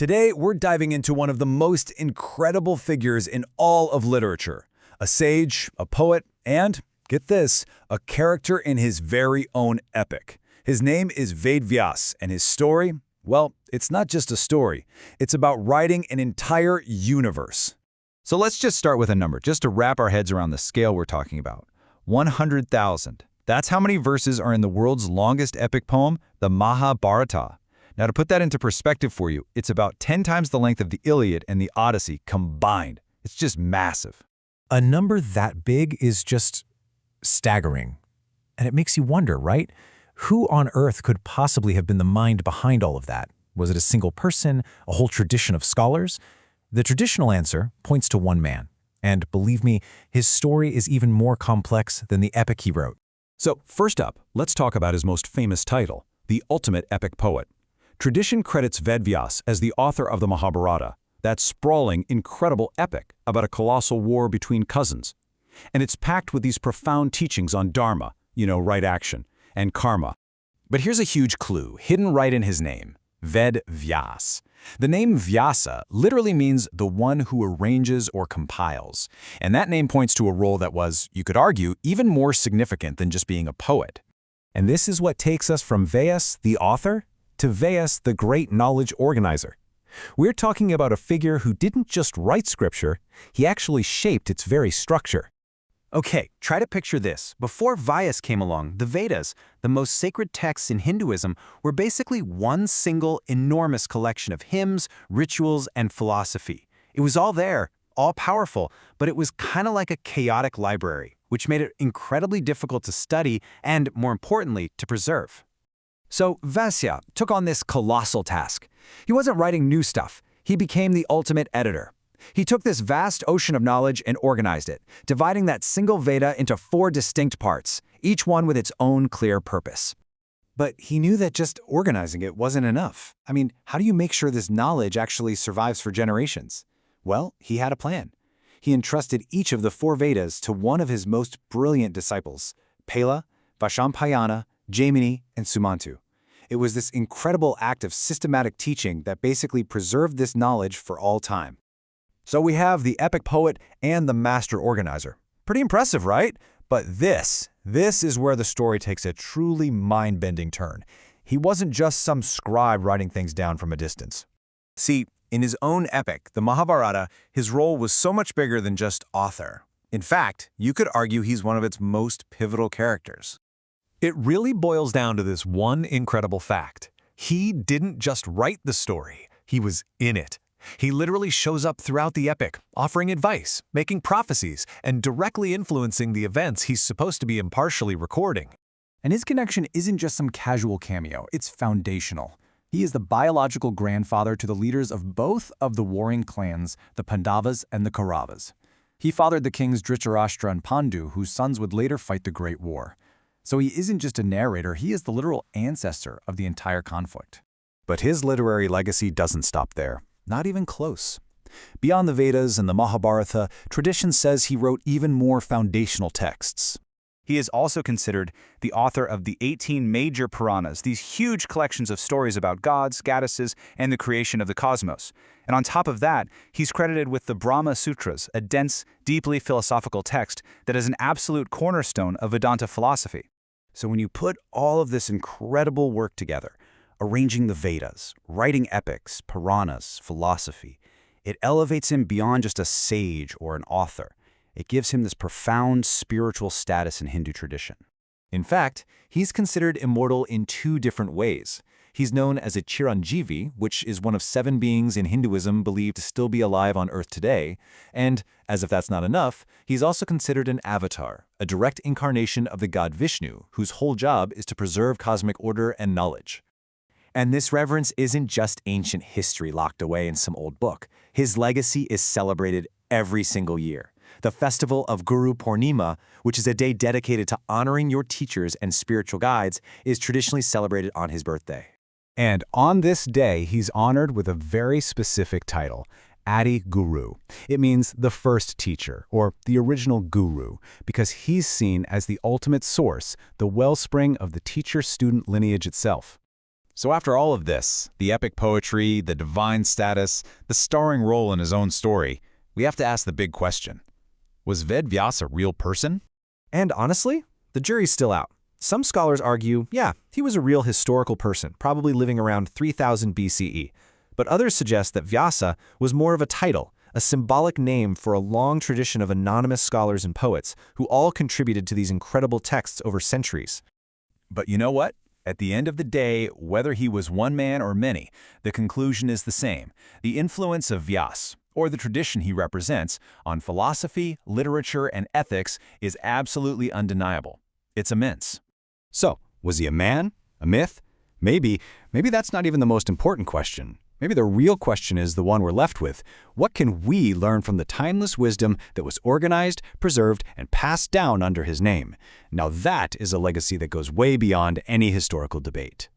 Today, we're diving into one of the most incredible figures in all of literature. A sage, a poet, and, get this, a character in his very own epic. His name is Ved Vyas, and his story, well, it's not just a story. It's about writing an entire universe. So let's just start with a number, just to wrap our heads around the scale we're talking about. 100,000. That's how many verses are in the world's longest epic poem, the Mahabharata. Now, to put that into perspective for you, it's about 10 times the length of the Iliad and the Odyssey combined. It's just massive. A number that big is just staggering. And it makes you wonder, right? Who on earth could possibly have been the mind behind all of that? Was it a single person, a whole tradition of scholars? The traditional answer points to one man. And believe me, his story is even more complex than the epic he wrote. So, first up, let's talk about his most famous title, the ultimate epic poet. Tradition credits Ved Vyas as the author of the Mahabharata, that sprawling, incredible epic about a colossal war between cousins. And it's packed with these profound teachings on dharma, right action, and karma. But here's a huge clue, hidden right in his name, Ved Vyas. The name Vyasa literally means the one who arranges or compiles. And that name points to a role that was, you could argue, even more significant than just being a poet. And this is what takes us from Vyas, the author, to Vyas, the great knowledge organizer. We're talking about a figure who didn't just write scripture, he actually shaped its very structure. Okay, try to picture this. Before Vyas came along, the Vedas, the most sacred texts in Hinduism, were basically one single enormous collection of hymns, rituals, and philosophy. It was all there, all powerful, but it was kind of like a chaotic library, which made it incredibly difficult to study and, more importantly, to preserve. So Vyas took on this colossal task. He wasn't writing new stuff. He became the ultimate editor. He took this vast ocean of knowledge and organized it, dividing that single Veda into 4 distinct parts, each one with its own clear purpose. But he knew that just organizing it wasn't enough. I mean, how do you make sure this knowledge actually survives for generations? Well, he had a plan. He entrusted each of the 4 Vedas to one of his most brilliant disciples, Pala, Vaishampayana, Jaimini, and Sumantu. It was this incredible act of systematic teaching that basically preserved this knowledge for all time. So we have the epic poet and the master organizer. Pretty impressive, right? But this is where the story takes a truly mind-bending turn. He wasn't just some scribe writing things down from a distance. See, in his own epic, the Mahabharata, his role was so much bigger than just author. In fact, you could argue he's one of its most pivotal characters. It really boils down to this one incredible fact. He didn't just write the story, he was in it. He literally shows up throughout the epic, offering advice, making prophecies, and directly influencing the events he's supposed to be impartially recording. And his connection isn't just some casual cameo, it's foundational. He is the biological grandfather to the leaders of both of the warring clans, the Pandavas and the Kauravas. He fathered the kings Dhritarashtra and Pandu, whose sons would later fight the Great War. So he isn't just a narrator, he is the literal ancestor of the entire conflict. But his literary legacy doesn't stop there. Not even close. Beyond the Vedas and the Mahabharata, tradition says he wrote even more foundational texts. He is also considered the author of the 18 major Puranas, these huge collections of stories about gods, goddesses, and the creation of the cosmos. And on top of that, he's credited with the Brahma Sutras, a dense, deeply philosophical text that is an absolute cornerstone of Vedanta philosophy. So when you put all of this incredible work together, arranging the Vedas, writing epics, Puranas, philosophy, it elevates him beyond just a sage or an author. It gives him this profound spiritual status in Hindu tradition. In fact, he's considered immortal in 2 different ways. He's known as a Chiranjeevi, which is one of 7 beings in Hinduism believed to still be alive on Earth today, and, as if that's not enough, he's also considered an avatar, a direct incarnation of the god Vishnu, whose whole job is to preserve cosmic order and knowledge. And this reverence isn't just ancient history locked away in some old book. His legacy is celebrated every single year. The festival of Guru Purnima, which is a day dedicated to honoring your teachers and spiritual guides, is traditionally celebrated on his birthday. And on this day, he's honored with a very specific title, Adi Guru. It means the first teacher, or the original guru, because he's seen as the ultimate source, the wellspring of the teacher-student lineage itself. So after all of this, the epic poetry, the divine status, the starring role in his own story, we have to ask the big question. Was Ved Vyas a real person? And honestly, the jury's still out. Some scholars argue, yeah, he was a real historical person, probably living around 3000 BCE. But others suggest that Vyasa was more of a title, a symbolic name for a long tradition of anonymous scholars and poets who all contributed to these incredible texts over centuries. But you know what? At the end of the day, whether he was one man or many, the conclusion is the same. The influence of Vyas, or the tradition he represents, on philosophy, literature, and ethics is absolutely undeniable. It's immense. So, was he a man? A myth? Maybe that's not even the most important question. Maybe the real question is the one we're left with. What can we learn from the timeless wisdom that was organized, preserved, and passed down under his name? Now that is a legacy that goes way beyond any historical debate.